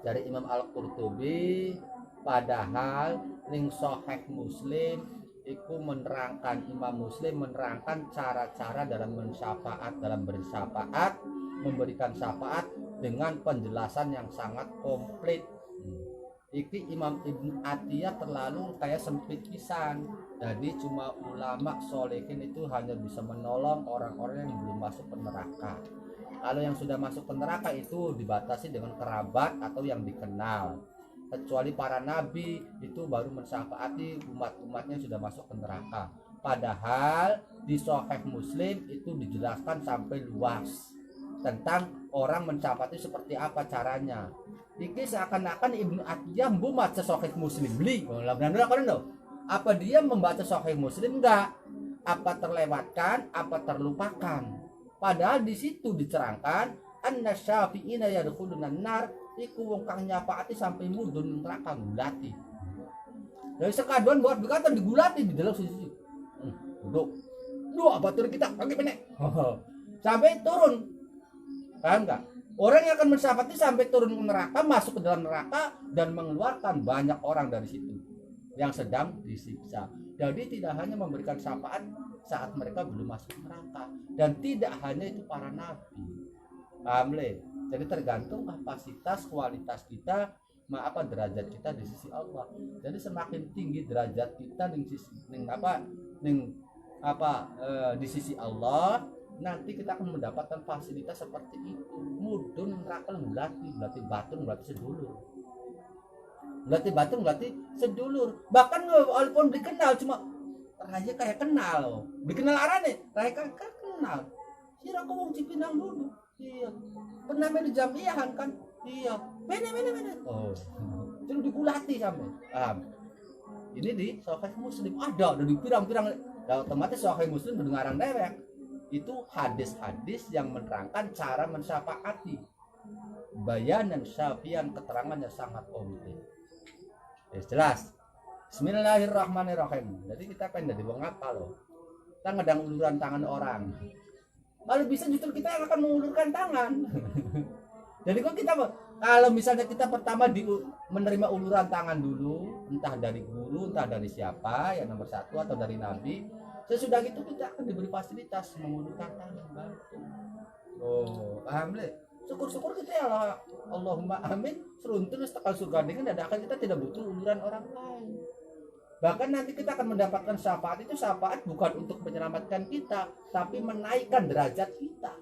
dari Imam Al-Qurtubi, padahal ning Sahih Muslim iku menerangkan, Imam Muslim menerangkan cara-cara dalam mensyafaat, dalam bersyafaat, memberikan syafaat dengan penjelasan yang sangat komplit. Iki Imam Ibnu Atiyah terlalu kayak sempit pisan. Jadi cuma ulama solehin itu hanya bisa menolong orang-orang yang belum masuk ke neraka. Kalau yang sudah masuk ke neraka itu dibatasi dengan kerabat atau yang dikenal. Kecuali para nabi itu baru mensyafaati umat-umatnya yang sudah masuk ke neraka. Padahal di Sahih Muslim itu dijelaskan sampai luas tentang orang mensyafaati seperti apa caranya. Iki seakan-akan Ibnu Atiyah membaca Sahih Muslim beli. Apa dia membaca Sahih Muslim enggak? Apa terlewatkan, apa terlupakan? Padahal di situ diterangkan anna syafi'ina yadkhulunan nar iku wong kang nyafaati sampai mudun neraka gulati. Dari sekaduan buat berkata digulati di dalam sisi. Duduk. Dua batur kita pakai pendek. Sampai turun. Paham enggak? Orang yang akan mensyafaati sampai turun ke neraka, masuk ke dalam neraka dan mengeluarkan banyak orang dari situ yang sedang disiksa. Jadi tidak hanya memberikan syafaat saat mereka belum masuk neraka, dan tidak hanya itu para nabi. Paham le? Jadi tergantung kapasitas, kualitas kita, apa derajat kita di sisi Allah. Jadi semakin tinggi derajat kita di sisi Allah, nanti kita akan mendapatkan fasilitas seperti itu. Mudun neraka berarti batu berarti sedulur. Berarti batu berarti sedulur. Bahkan walaupun dikenal cuma raya kayak kenal. Dikenal arane, raya kayak kenal. Kira aku wong Cipinang dulu. Iya. Pernah main di Jamiahan kan? Iya. Bene. Oh. Terus digulati sampai. Paham? Ini di Sahih Muslim ada di pirang-pirang. Dan otomatis Sahih Muslim mendengaran dewek. Itu hadis-hadis yang menerangkan cara mensyafaati, bayanan syafian, keterangannya sangat komplit. Jelas. Bismillahirrahmanirrahim. Jadi kita pengen jadi wong apa loh? Kita ngedang uluran tangan orang. Kalau bisa justru kita yang akan mengulurkan tangan. Jadi kalau misalnya kita pertama menerima uluran tangan dulu, entah dari guru, entah dari siapa yang nomor satu atau dari nabi. Sesudah itu kita akan diberi fasilitas mengulurkan tangan bantu. Oh, paham le? Syukur-syukur kita ya Allah, Allahumma amin. Seruntun tekan surga dengan dadakan kita tidak butuh uluran orang lain. Bahkan nanti kita akan mendapatkan syafaat itu, syafaat bukan untuk menyelamatkan kita, tapi menaikkan derajat kita.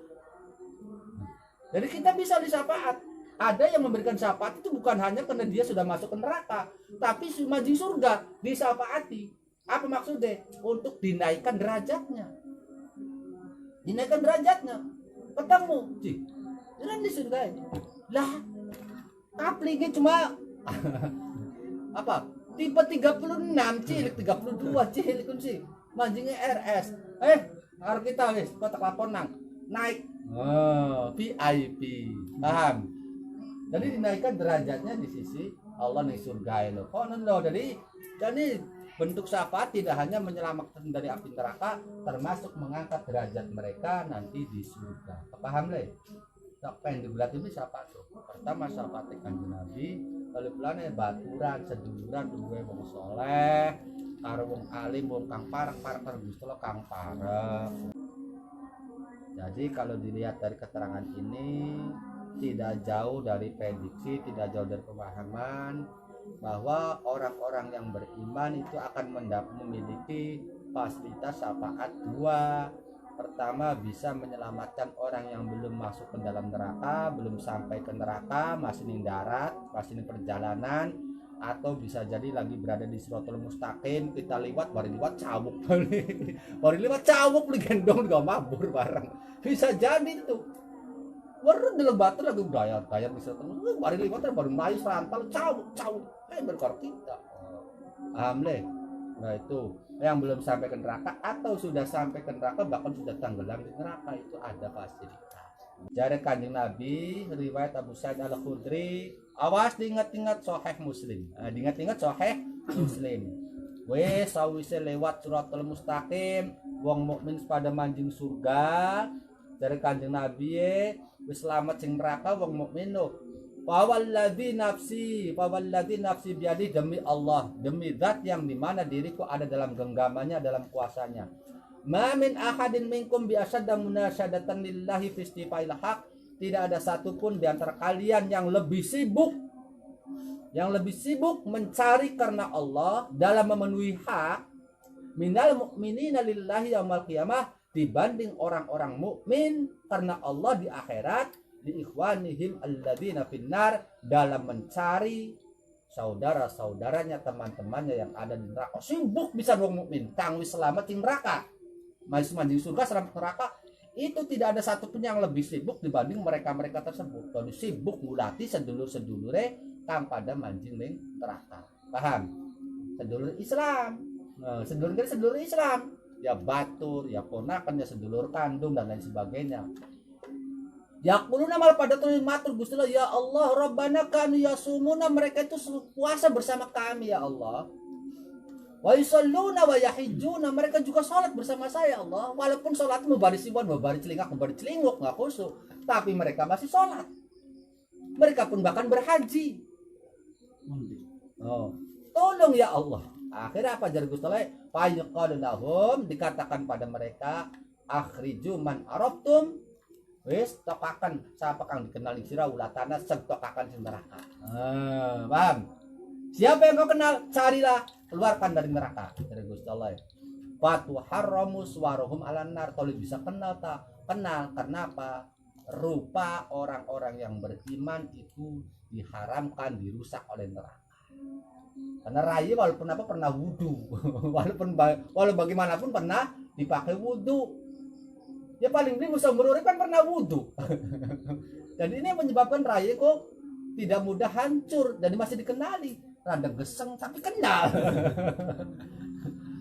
Jadi kita bisa disyafaat. Ada yang memberikan syafaat itu bukan hanya karena dia sudah masuk ke neraka, tapi maju surga disyafaati. Apa maksudnya? Untuk dinaikkan derajatnya. Dinaikkan derajatnya. Ketemu, sih. Jangan di surga ini. Lah, kaplingi cuma apa? Tipe 36, cilik 32, cilik kun sih. Manjingnya RS. Harus kita wis kotak laponan naik. Oh, VIP. Paham? Jadi dinaikkan derajatnya di sisi Allah nih surga lo. Konon lo. Jadi bentuk syafaat tidak hanya menyelamatkan dari api neraka, termasuk mengangkat derajat mereka nanti di surga. Paham le? Tak pengen dibulat ini syafaat tuh. Pertama syafaat kanjeng Nabi, lalu pelane baturan seduluran duwe wong soleh, karo wong alim, wong kang parek Gusti Allah kang parek. Jadi kalau dilihat dari keterangan ini tidak jauh dari prediksi, tidak jauh dari pemahaman bahwa orang-orang yang beriman itu akan memiliki fasilitas syafaat dua. Pertama, bisa menyelamatkan orang yang belum masuk ke dalam neraka, belum sampai ke neraka, masih di darat, masih di perjalanan, atau bisa jadi lagi berada di Siratal Mustaqim, kita lewat baru lewat cabuk baru lewat cabuk gendong gak mabur bareng, bisa jadi itu baru dalam batu lagi dayar bisa baru lewat baru naik serantal cabuk berkor kita. Alhamdulillah. Nah itu yang belum sampai ke neraka atau sudah sampai ke neraka bahkan sudah tenggelam di neraka itu ada fasilitas. Jadi kanjeng Nabi riwayat Abu Sa'id Al-Khudri, awas diingat-ingat Sahih Muslim. Diingat-ingat Sahih Muslim. Wes sawise lewat Siratal Mustaqim, wong mukmin pada manjing surga. Dari kanjeng Nabi wis selamat sing neraka wong mukmin Fawalladzi nafsi biadi, demi Allah, demi zat yang dimana diriku ada dalam genggamannya, dalam kuasanya. Ma min ahadin minkum bi asadda munasyadatan lillahi fi istifail haq. Tidak ada satupun di antara kalian yang lebih sibuk mencari karena Allah dalam memenuhi hak minal mu'minina lillahi yaumil qiyamah, dibanding orang-orang mukmin karena Allah di akhirat, li ikhwanihim alladzina finnar, dalam mencari saudara-saudaranya, teman-temannya yang ada di neraka. Sibuk bisa wong mukmin kang wis selamat di neraka, masih manjing surga selamat neraka, itu tidak ada satupun yang lebih sibuk dibanding mereka-mereka tersebut. Kalau sibuk ngulati sedulur-sedulure kang pada manjing ning neraka. Paham? Sedulur Islam. Nah, sedulur Islam, ya batur, ya ponakan, ya sedulur kandung dan lain sebagainya. Yaquluna mal pada tulis matur Gusti Allah, ya Allah Rabbana kanu yasumuna, mereka itu puasa bersama kami ya Allah. Wa yusalluna wa yahijjuna, mereka juga salat bersama saya Allah. Walaupun salat mubaris siwan, mubaris celingak, mubaris celinguk, enggak khusyuk, tapi mereka masih salat. Mereka pun bahkan berhaji. Oh, tolong ya Allah. Akhirnya apa jar Gusti Allah? Fayaqalu lahum, dikatakan pada mereka, akhriju man arabtum, wis tokakan siapa kang dikenal sira ulatana sing tokakan sing neraka. Paham? Siapa yang kau kenal, carilah, keluarkan dari neraka, dari Gusti Allah. Fatu haramu suwaruhum alan nar, tolong bisa kenal tak? Kenal, karena apa? Rupa orang-orang yang beriman itu diharamkan, dirusak oleh neraka. Karena raya walaupun apa pernah wudu, walaupun bagaimanapun pernah dipakai wudu. Ya paling ini Musa Meruri kan pernah wudu. Dan ini menyebabkan raya kok tidak mudah hancur, dan masih dikenali. Rada geseng tapi kenal.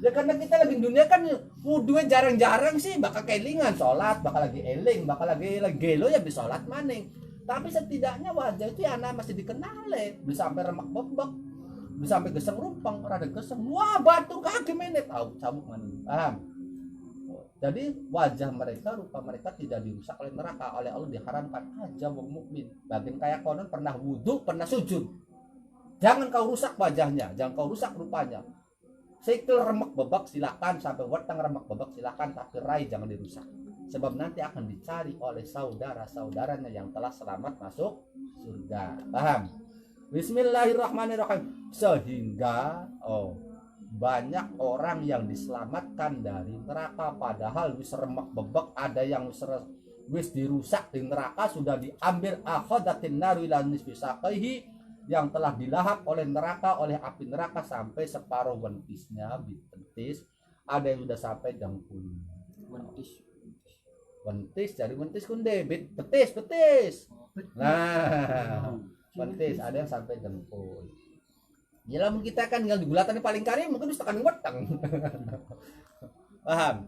Ya karena kita lagi di dunia kan wudunya jarang-jarang sih, bakal kelingan sholat, bakal lagi eling, bakal lagi gelo ya bisa sholat maning. Tapi setidaknya wajah itu ya anak masih dikenal, bisa sampai remak bebek, bisa sampai geseng rumpang, rada geseng, wah batu kaki menet, tahu cabuk maning. Paham? Jadi wajah mereka, rupa mereka tidak dirusak oleh neraka, oleh Allah diharamkan aja wong mukmin. Bagian kayak konon pernah wudu, pernah sujud. Jangan kau rusak wajahnya, jangan kau rusak rupanya. Sikil remek bebek silakan, sampai weteng remek bebek silakan, tapi rai jangan dirusak. Sebab nanti akan dicari oleh saudara-saudaranya yang telah selamat masuk surga. Paham? Bismillahirrahmanirrahim. Sehingga banyak orang yang diselamatkan dari neraka, padahal wis remek bebek, ada yang wis dirusak di neraka, sudah diambil akhadatin naru ila nisfi saqaihi, yang telah dilahap oleh neraka, oleh api neraka sampai separuh wentisnya, wentis, ada yang sudah sampai dengkul. Wentis dari wentis kunde, betis. Nah, wentis ada yang sampai dengkul. Ya lamun kita kan tinggal di gulatan paling kari mungkin bisa tekan weteng. Paham?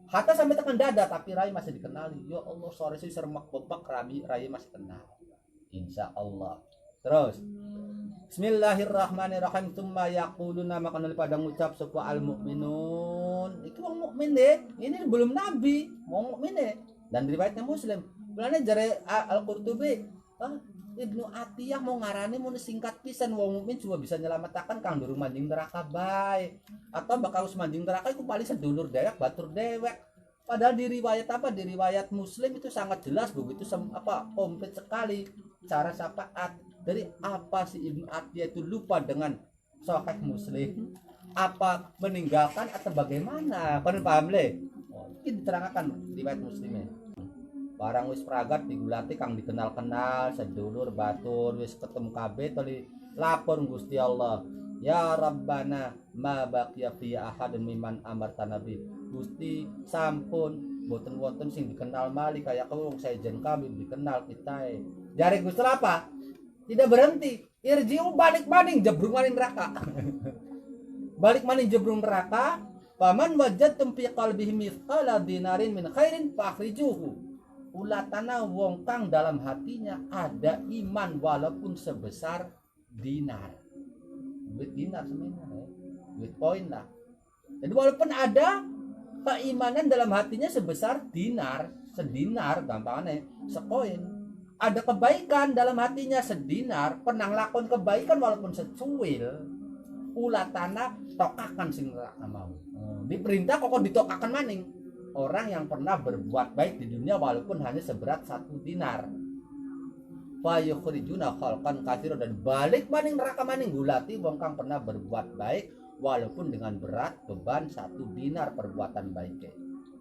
Hatta sampai tekan dada tapi rai masih dikenali. Ya Allah, sore sih sermak bebek rai masih kenal. Insya Allah. Terus Bismillahirrahmanirrahim. Tsumma yaquluna, maka pada ngucap sapa al mukminun. Iki wong mukmin deh. Ini belum nabi, wong mukmin deh. Dan riwayatnya Muslim. Mulane jare Al-Qurtubi, Ibnu Atiyah mau ngarani mun singkat pisan, wong mukmin cuma bisa nyelamatakan kang durung manjing neraka bae. Atau bakal us manjing neraka iku paling sedulur dewek, batur dewek. Padahal di riwayat Muslim itu sangat jelas begitu komplit sekali cara syafaat. Dari apa si Ibnu Atiyah itu lupa dengan Sahih Muslim? Apa meninggalkan atau bagaimana? Paham le? Ini diterangkan riwayat Muslimnya. Barang wis pragat digulati kang dikenal-kenal sedulur batur wis ketemu kabeh toli lapor Gusti Allah. Ya Rabbana ma baqiya fi ahadun mimman amarta nabi. Gusti sampun boten wonten sing dikenal mali kaya wong sejen kami dikenal kita. Jare Gusti apa? Tidak berhenti, irjiu balik maning jebrung maning neraka. Balik maning jebrung neraka. Paman wajadtum fi qalbihi mithqala dinarin min khairin fakhrijuhu. Ulatana wong kang dalam hatinya ada iman walaupun sebesar dinar. Duit dinar sebenarnya, duit poin lah. Jadi walaupun ada keimanan dalam hatinya sebesar dinar, sedinar gampangnya, sekoin. ada kebaikan dalam hatinya sedinar, pernah lakon kebaikan walaupun secuil, ulatana tokakan sing neraka mau. Diperintah kok ditokakan maning. Orang yang pernah berbuat baik di dunia walaupun hanya seberat 1 dinar. Fa yukhrijuna khalqan katsira, dan balik maning neraka maning gulati wong kang pernah berbuat baik walaupun dengan berat beban 1 dinar perbuatan baiknya.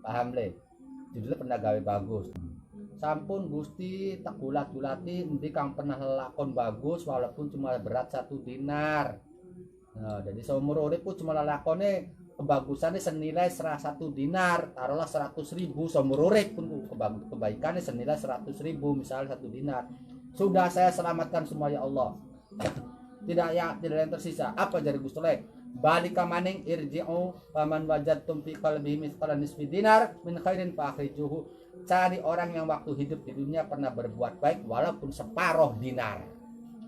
Paham le? Judulnya pernah gawe bagus. Sampun Gusti tak gulat-gulati endi kang pernah lakon bagus walaupun cuma berat 1 dinar. Nah, jadi seumur urip cuma lakone kebagusannya senilai 1 dinar, taruhlah 100.000 seumur urip pun kebaikannya senilai 100.000 misalnya 1 dinar. Sudah saya selamatkan semua ya Allah. Tidak yang tersisa. Apa jadi Gusti le? Balik ka maning irji'u faman wajadtum fi qalbihi mithqala nisfi dinar min khairin fa akhrijuhu. Cari orang yang waktu hidup di dunia pernah berbuat baik walaupun separuh dinar.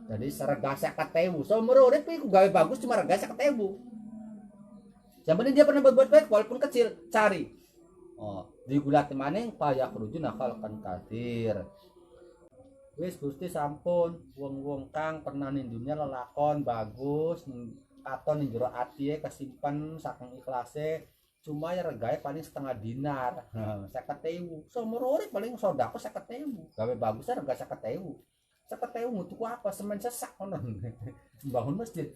Jadi serega 50.000 seumur urip iku gawe bagus cuma rega 50.000. Yang penting dia pernah berbuat baik walaupun kecil, cari. Digulati maning fa yakhrujuna khalqan katsir. Wis Gusti sampun wong-wong kang pernah ning dunia lelakon bagus katon ning jero ati kesimpen saking ikhlase cuma ya regae paling setengah dinar. 50.000 seumur urip paling sedekah 50.000 gawe bagus rega 50.000 ngutuk apa semen sesak ngono bangun masjid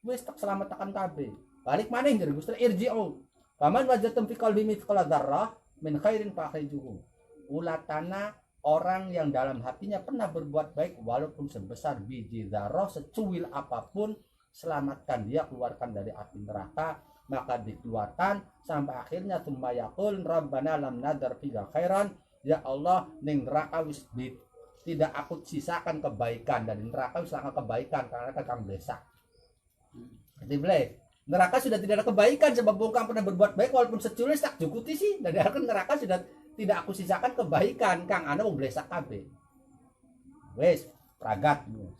wis tak selamatkan kabeh balik maning jero Gusti irji'u paman wajatum fi qalbi mithqala dzarrah min khairin fa akhrijuhu. Ulatana orang yang dalam hatinya pernah berbuat baik walaupun sebesar biji dzarrah secuil apapun, selamatkan dia, keluarkan dari api neraka. Maka dikeluarkan sampai akhirnya tsumma yaqul rabbana lam nadar fiha khairan, ya Allah ning neraka wis tidak aku sisakan kebaikan, dari neraka wis sisakan kebaikan karena kang besak. Jadi boleh neraka sudah tidak ada kebaikan sebab bongkang pernah berbuat baik walaupun secuil tak cukup sih, dari neraka sudah tidak aku sisakan kebaikan kang ana wong blesak kabeh. Wes pragat